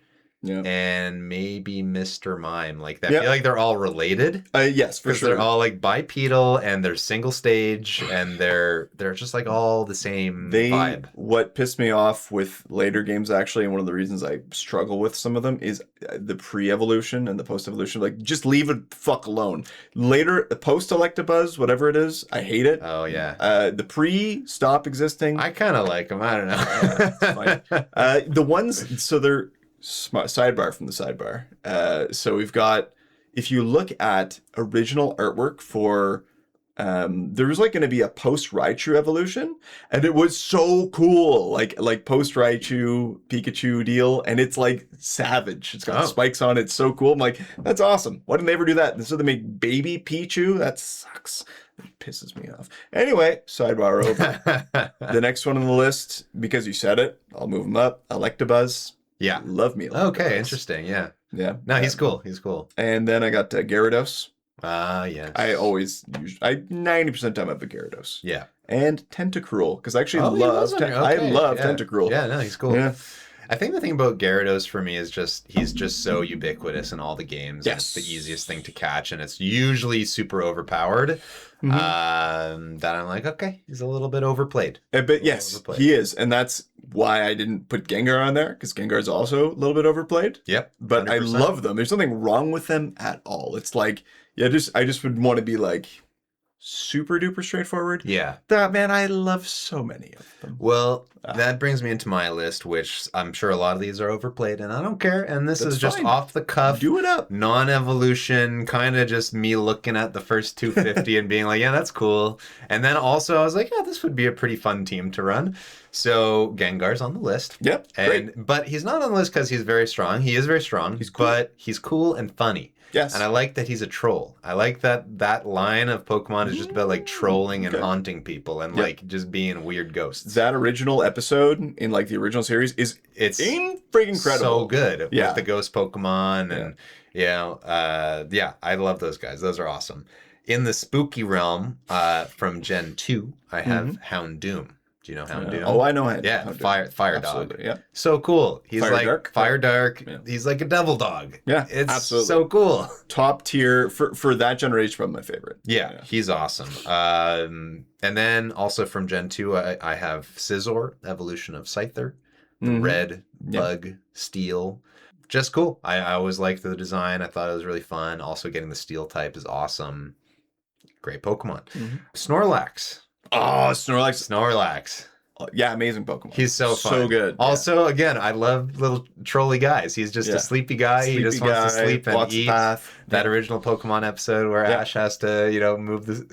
S1: and maybe Mr. Mime. Like that. I feel like they're all related.
S2: Yes, for sure.
S1: They're all like bipedal and they're single stage and they're just like all the same vibe.
S2: What pissed me off with later games actually, and one of the reasons I struggle with some of them is the pre-evolution and the post-evolution. Like just leave it fuck alone. Later, post-Electabuzz, whatever it is, I hate it.
S1: Oh yeah.
S2: The pre stop existing.
S1: I kind of like them. I don't know.
S2: The ones so they're. Sidebar from the sidebar. So we've got, if you look at original artwork for, there was like going to be a post Raichu evolution, and it was so cool, like post Raichu Pikachu deal, and it's like savage. It's got spikes on it. It's so cool. I'm like, that's awesome. Why didn't they ever do that? And so they make baby Pichu. That sucks. It pisses me off. Anyway, sidebar over. The next one on the list, because you said it, I'll move them up. Electabuzz.
S1: Yeah.
S2: Love me.
S1: Okay, interesting. Yeah.
S2: Yeah.
S1: No, he's cool. He's cool.
S2: And then I got Gyarados.
S1: Yes.
S2: I 90% of the time I have a Gyarados.
S1: Yeah.
S2: And Tentacruel, because I actually love Tentacruel.
S1: Yeah, no, he's cool.
S2: Yeah.
S1: I think the thing about Gyarados for me is just he's just so ubiquitous in all the games.
S2: Yes.
S1: It's the easiest thing to catch, and it's usually super overpowered. That I'm like, okay, he's a little bit overplayed.
S2: But yes, he is. And that's why I didn't put Gengar on there, because Gengar's also a little bit overplayed.
S1: Yep. 100%.
S2: But I love them. There's nothing wrong with them at all. It's like, I just would want to be like super duper straightforward.
S1: Yeah.
S2: Man, I love so many of them.
S1: Well, that brings me into my list, which I'm sure a lot of these are overplayed, and I don't care. And this is just off the cuff.
S2: Do it up.
S1: Non-evolution, kind of just me looking at the first 250 and being like, yeah, that's cool. And then also I was like, yeah, this would be a pretty fun team to run. So Gengar's on the list.
S2: Yep.
S1: But he's not on the list because he's very strong. He is very strong.
S2: He's cool.
S1: But he's cool and funny.
S2: Yes.
S1: And I like that he's a troll. I like that line of Pokemon is just about like trolling and haunting people and like just being weird ghosts.
S2: That original episode in like the original series it's freaking incredible.
S1: So good with the ghost Pokemon and I love those guys. Those are awesome. In the spooky realm, from Gen 2, I have Houndoom. Do you know Houndoom?
S2: Oh, I know Houndoom.
S1: Yeah, fire dog.
S2: Yeah.
S1: So cool. He's fire dark.
S2: Yeah.
S1: He's like a devil dog.
S2: Yeah,
S1: it's
S2: absolutely.
S1: So cool.
S2: Top tier for that generation, probably my favorite.
S1: Yeah, he's awesome. And then also from Gen 2, I have Scizor, evolution of Scyther, red bug steel. Just cool. I always liked the design. I thought it was really fun. Also getting the steel type is awesome. Great Pokemon. Snorlax.
S2: Oh, Snorlax.
S1: Yeah,
S2: amazing Pokemon.
S1: He's so fun.
S2: So good.
S1: Also, again, I love little trolly guys. He's just a sleepy guy. He just wants to sleep and eat. That original Pokemon episode where Ash has to,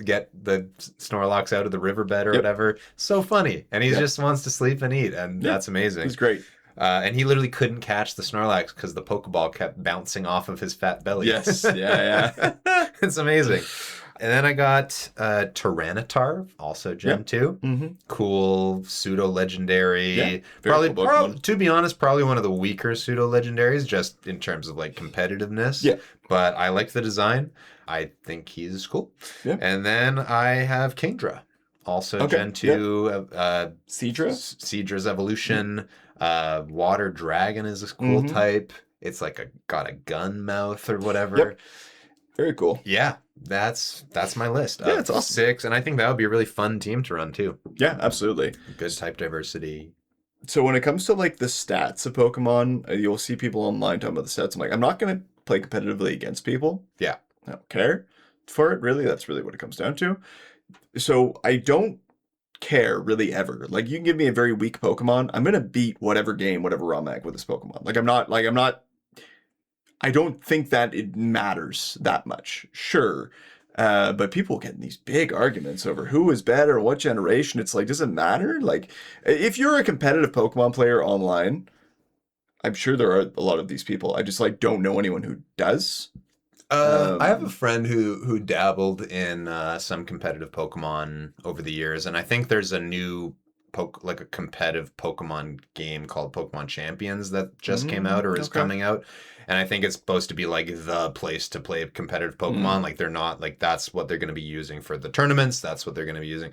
S1: get the Snorlax out of the riverbed or whatever. So funny. And he just wants to sleep and eat. And that's amazing.
S2: He's great.
S1: And he literally couldn't catch the Snorlax because the Pokeball kept bouncing off of his fat belly.
S2: Yes. Yeah.
S1: It's amazing. And then I got Tyranitar, also Gen 2. Cool, pseudo-legendary.
S2: Yeah,
S1: probably, to be honest, probably one of the weaker pseudo-legendaries, just in terms of like competitiveness.
S2: Yeah.
S1: But I liked the design. I think he's cool.
S2: Yeah.
S1: And then I have Kingdra, also
S2: Okay.
S1: Gen 2,
S2: Seadra?
S1: Seadra's evolution. Water Dragon is a cool
S2: Mm-hmm.
S1: type. It's like got a gun mouth or whatever.
S2: Yep. Very cool.
S1: Yeah, that's my list
S2: Yeah,
S1: of
S2: it's awesome.
S1: 6, and I think that would be a really fun team to run too.
S2: Yeah, absolutely.
S1: Good type diversity.
S2: So when it comes to like the stats of Pokemon, you'll see people online talking about the stats. I'm like, I'm not gonna play competitively against people.
S1: Yeah.
S2: I don't care for it, really. That's really what it comes down to. So I don't care really ever. Like you can give me a very weak Pokemon, I'm gonna beat whatever game, whatever ROM mag with this Pokemon. Like I'm not I don't think that it matters that much. Sure. But people get in these big arguments over who is better, what generation. It's like, does it matter? Like, if you're a competitive Pokemon player online, I'm sure there are a lot of these people. I just like don't know anyone who does.
S1: I have a friend who dabbled in some competitive Pokemon over the years, and I think there's a new like a competitive Pokemon game called Pokemon Champions that just came out or is
S2: Okay.
S1: coming out. And I think it's supposed to be like the place to play competitive Pokemon. Like they're not like that's what they're going to be using for the tournaments. That's what they're going to be using.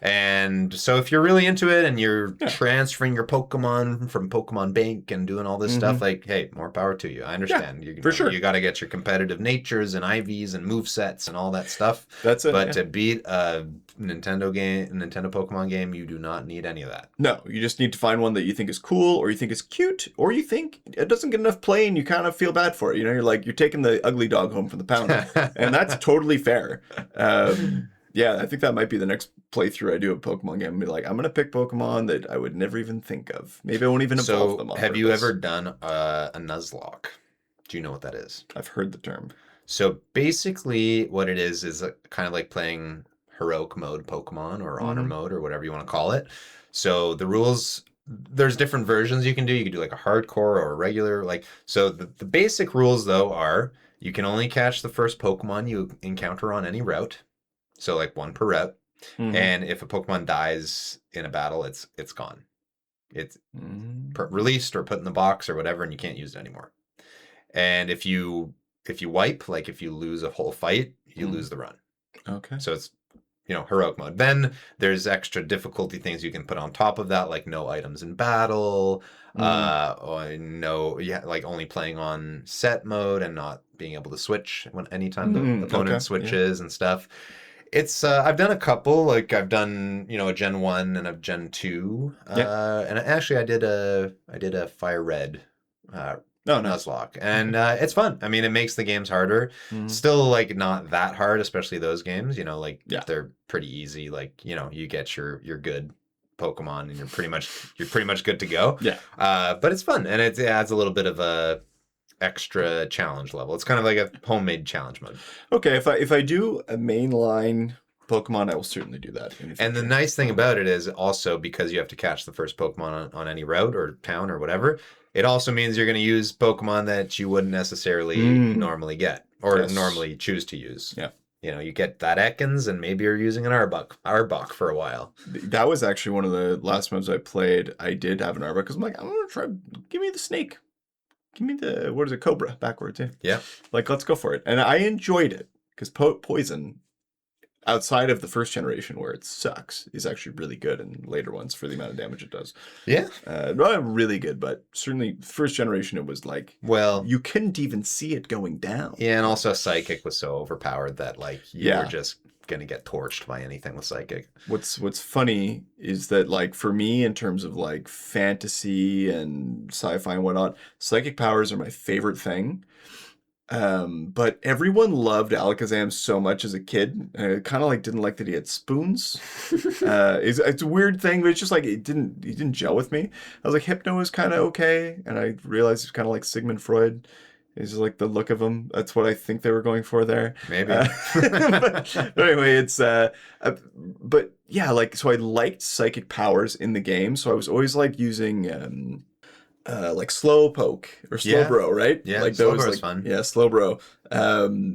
S1: And so if you're really into it and you're transferring your Pokemon from Pokemon Bank and doing all this stuff, like, hey, more power to you. I understand.
S2: For sure.
S1: You got to get your competitive natures and IVs and move sets and all that stuff.
S2: That's it.
S1: But to beat a Nintendo Pokemon game, you do not need any of that.
S2: No, you just need to find one that you think is cool or you think is cute or you think it doesn't get enough play and you kind of feel bad for it. You know, you're like, you're taking the ugly dog home from the pound. And that's totally fair. Yeah, I think that might be the next playthrough I do of Pokemon game. Be like, I'm gonna pick Pokemon that I would never even think of. Maybe I won't even evolve them.
S1: Have you ever done a Nuzlocke? Do you know what that is?
S2: I've heard the term.
S1: So basically, what it is kind of like playing heroic mode Pokemon or honor mode or whatever you want to call it. So the rules, there's different versions you can do. You can do like a hardcore or a regular. Like so, the basic rules though are you can only catch the first Pokemon you encounter on any route. So like one per route. And if a Pokemon dies in a battle, it's gone. It's released or put in the box or whatever, and you can't use it anymore. And if you wipe, like if you lose a whole fight, you lose the run.
S2: Okay.
S1: So it's heroic mode. Then there's extra difficulty things you can put on top of that, like no items in battle, or like only playing on set mode and not being able to switch when anytime the opponent switches and stuff. It's I've done a couple, like I've done a Gen 1 and a Gen 2. And actually I did a Fire Red Nuzlocke. And it's fun. I mean, it makes the games harder. Still like not that hard, especially those games, they're pretty easy. Like, you get your good Pokemon and you're pretty much good to go.
S2: Yeah.
S1: But it's fun and it adds a little bit of a extra challenge level. It's kind of like a homemade challenge mode.
S2: Okay, if I do a mainline Pokemon, I will certainly do that.
S1: And the nice thing about it is also because you have to catch the first Pokemon on any route or town or whatever, it also means you're going to use Pokemon that you wouldn't necessarily normally get or normally choose to use.
S2: Yeah.
S1: You get that Ekans and maybe you're using an Arbok for a while.
S2: That was actually one of the last modes I played. I did have an Arbok because I'm like, I'm going to try, give me the snake. Give me the, what is it, Cobra, backwards, yeah.
S1: Yeah.
S2: Like, let's go for it. And I enjoyed it, because Poison, outside of the first generation where it sucks, is actually really good in later ones for the amount of damage it does.
S1: Yeah.
S2: Not really good, but certainly first generation it was like,
S1: well,
S2: you couldn't even see it going down.
S1: Yeah, and also Psychic was so overpowered that like you were just gonna get torched by anything with Psychic.
S2: What's funny is that like for me in terms of like fantasy and sci-fi and whatnot, psychic powers are my favorite thing. But everyone loved Alakazam so much as a kid. Kind of like didn't like that he had spoons. It's a weird thing, but it's just like it didn't gel with me. I was like, Hypno is kind of okay, and I realized it's kind of like Sigmund Freud. It's just like the look of him. That's what I think they were going for there.
S1: Maybe.
S2: But anyway, it's but yeah, like so I liked psychic powers in the game, so I was always like using like Slowpoke or Slowbro, right?
S1: Yeah,
S2: like
S1: Slowbro's
S2: like,
S1: fun.
S2: Yeah, Slowbro.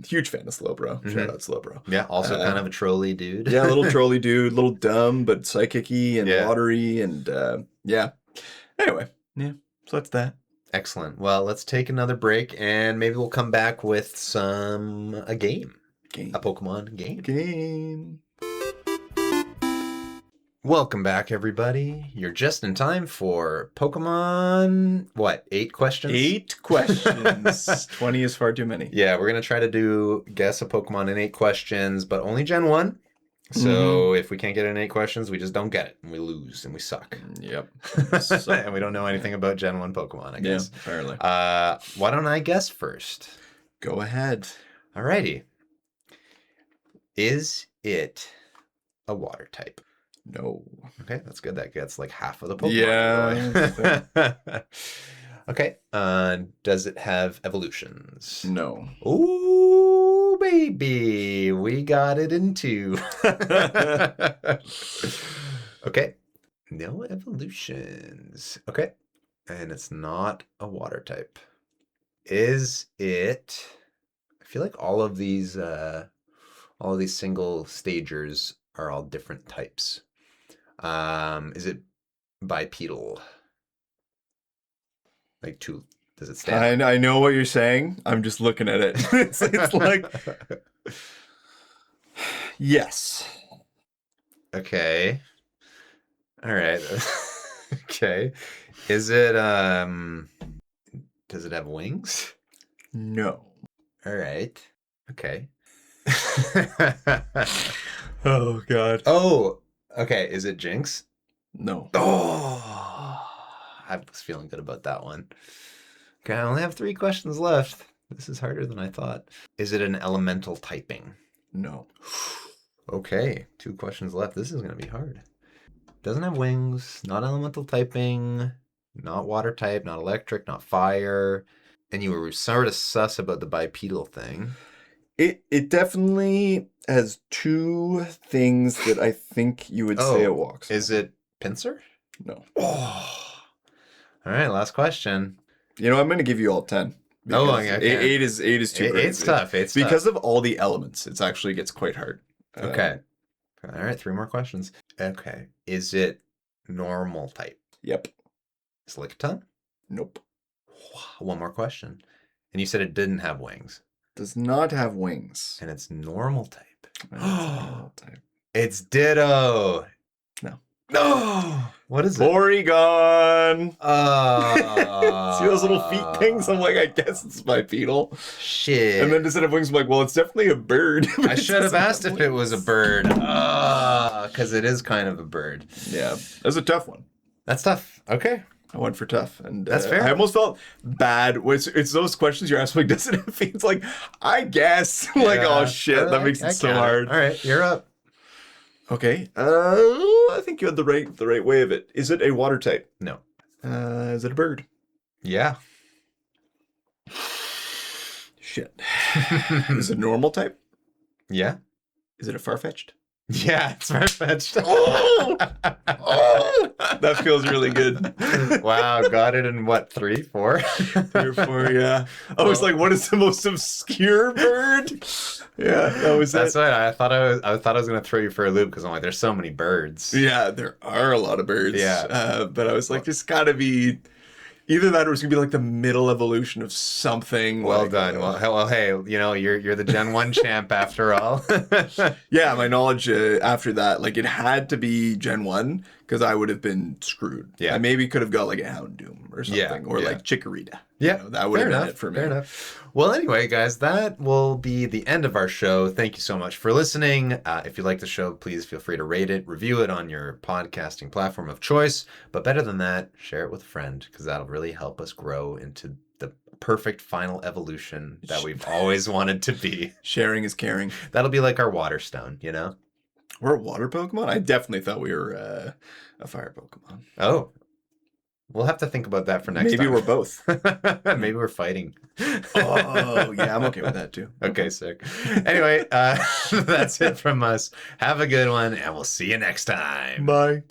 S2: Huge fan of Slowbro. Shout out Slowbro.
S1: Yeah, also kind of a trolly dude.
S2: Yeah, little trolly dude, little dumb but psychic-y and watery and yeah. Anyway, yeah, so that's that.
S1: Excellent. Well, let's take another break and maybe we'll come back with a game. a Pokemon game.
S2: Game.
S1: Welcome back, everybody. You're just in time for Pokemon, 8 questions?
S2: 8 questions. 20 is far too many.
S1: Yeah, we're going to try to guess a Pokemon in 8 questions, but only Gen 1. So if we can't get in 8 questions, we just don't get it, and we lose, and we suck.
S2: Yep.
S1: And we don't know anything about Gen 1 Pokemon, I guess.
S2: Yeah, apparently.
S1: Why don't I guess first?
S2: Go ahead.
S1: Alrighty. Is it a water type?
S2: No.
S1: Okay, that's good. That gets like half of the Pokemon. Yeah. Okay. Does it have evolutions?
S2: No.
S1: Ooh, baby. We got it in 2. Okay. No evolutions. Okay. And it's not a water type. Is it... I feel like all of these single stagers are all different types. Is it bipedal? Like does it stand?
S2: I know what you're saying. I'm just looking at it. it's like yes.
S1: Okay. All right. Okay. Is it does it have wings?
S2: No.
S1: All right. Okay.
S2: Oh god.
S1: Oh, okay. Is it Jinx?
S2: No.
S1: Oh, I was feeling good about that one. Okay, I only have 3 questions left. This is harder than I thought. Is it an elemental typing?
S2: No.
S1: Okay, 2 questions left. This is going to be hard. Doesn't have wings, not elemental typing, not water type, not electric, not fire. And you were sort of sus about the bipedal thing.
S2: It definitely has 2 things that I think you would say it walks.
S1: Is it Pinsir?
S2: No.
S1: Oh. All right, last question.
S2: You know, I'm going to give you all 10.
S1: Oh, okay.
S2: 8 is too crazy.
S1: 8's tough.
S2: Because of all the elements, it actually gets quite hard.
S1: Okay. All right, 3 more questions. Okay. Is it normal type?
S2: Yep.
S1: Slickitung?
S2: Nope.
S1: 1 more question. And you said it didn't have wings.
S2: Does not have wings.
S1: And it's normal type.
S2: And it's normal type.
S1: It's Ditto.
S2: No.
S1: No. What is it?
S2: Porygon.
S1: Oh.
S2: See those little feet things? I'm like, I guess it's bipedal.
S1: Shit.
S2: And then instead of wings, I'm like, well, it's definitely a bird.
S1: I should have asked if it was a bird. Because it is kind of a bird.
S2: Yeah. That's a tough one.
S1: That's tough. Okay.
S2: I went for tough, and
S1: that's fair.
S2: I almost felt bad. It's those questions you're asking, like, does it have feet? It's like, I guess. Like, oh shit, that makes it so hard.
S1: All right, you're up.
S2: Okay. I think you had the right way of it. Is it a water type?
S1: No.
S2: Is it a bird?
S1: Yeah.
S2: Shit. Is it a normal type?
S1: Yeah.
S2: Is it a Farfetch'd?
S1: Yeah, it's Farfetch'd.
S2: That feels really good.
S1: Wow, got it in what, 3, 4?
S2: 3 or 4, yeah. I was like, what is the most obscure bird? Yeah,
S1: That's right. I thought I was gonna throw you for a loop because I'm like, there's so many birds.
S2: Yeah, there are a lot of birds.
S1: Yeah.
S2: But I was like, there's gotta be either that or it's gonna be like the middle evolution of something.
S1: Well
S2: like,
S1: done. Well, hey, you know, you're the Gen 1 champ after all.
S2: Yeah, my knowledge after that, like it had to be Gen 1 because I would have been screwed.
S1: Yeah.
S2: I maybe could have got like a Houndoom or something, or like Chikorita.
S1: Yeah,
S2: you know, that would have been it for me.
S1: Fair enough. Well, anyway, guys, that will be the end of our show. Thank you so much for listening. If you like the show, please feel free to rate it, review it on your podcasting platform of choice. But better than that, share it with a friend because that'll really help us grow into the perfect final evolution that we've always wanted to be.
S2: Sharing is caring.
S1: That'll be like our water stone, you know?
S2: We're a water Pokemon? I definitely thought we were a fire Pokemon.
S1: Oh. We'll have to think about that for next time.
S2: Maybe we're both.
S1: Maybe we're fighting.
S2: Oh, yeah, I'm okay with that too.
S1: Okay, sick. Anyway, that's it from us. Have a good one, and we'll see you next time.
S2: Bye.